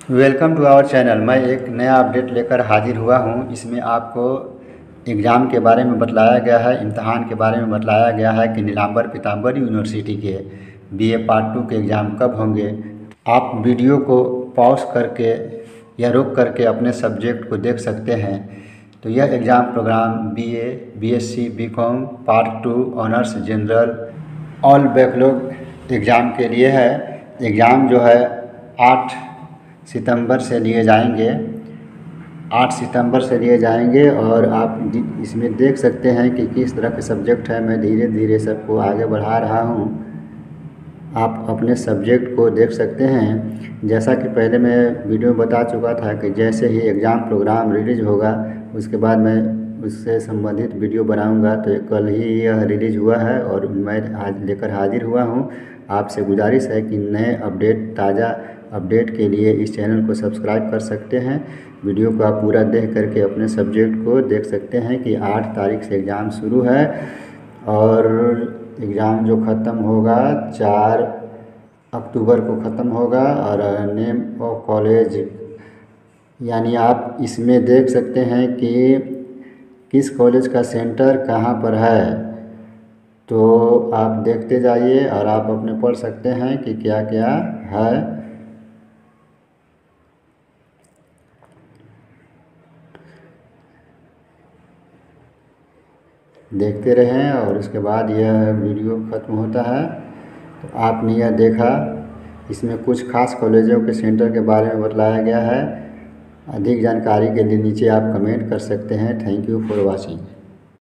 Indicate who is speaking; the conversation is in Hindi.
Speaker 1: Welcome to our channel. मैं एक नया अपडेट लेकर हाजिर हुआ हूं। इसमें आपको एग्ज़ाम के बारे में बतलाया गया है, इम्तहान के बारे में बतलाया गया है कि नीलांबर पीताम्बर यूनिवर्सिटी के बीए पार्ट 2 के एग्ज़ाम कब होंगे। आप वीडियो को पॉज करके या रोक करके अपने सब्जेक्ट को देख सकते हैं। तो यह exam programme BA, BSc, BCom part 2 honours general all backlog exam के लिए है। एग्ज़ाम जो है 8 सितंबर से लिए जाएंगे 8 सितंबर से लिए जाएंगे। और आप इसमें देख सकते हैं कि किस तरह के सब्जेक्ट है। मैं धीरे धीरे सबको आगे बढ़ा रहा हूँ। आप अपने सब्जेक्ट को देख सकते हैं। जैसा कि पहले मैं वीडियो में बता चुका था कि जैसे ही एग्ज़ाम प्रोग्राम रिलीज़ होगा उसके बाद मैं उससे संबंधित वीडियो बनाऊंगा। तो कल ही यह रिलीज़ हुआ है और मैं आज लेकर हाजिर हुआ हूं। आपसे गुजारिश है कि नए अपडेट, ताज़ा अपडेट के लिए इस चैनल को सब्सक्राइब कर सकते हैं। वीडियो को आप पूरा देख करके अपने सब्जेक्ट को देख सकते हैं कि 8 तारीख से एग्ज़ाम शुरू है और एग्ज़ाम जो ख़त्म होगा 4 अक्टूबर को ख़त्म होगा। और नेम ऑफ कॉलेज यानी आप इसमें देख सकते हैं कि किस कॉलेज का सेंटर कहाँ पर है। तो आप देखते जाइए और आप अपने पढ़ सकते हैं कि क्या क्या है। देखते रहें और उसके बाद यह वीडियो ख़त्म होता है। तो आपने यह देखा, इसमें कुछ खास कॉलेजों के सेंटर के बारे में बतलाया गया है। अधिक जानकारी के लिए नीचे आप कमेंट कर सकते हैं। Thank you for watching.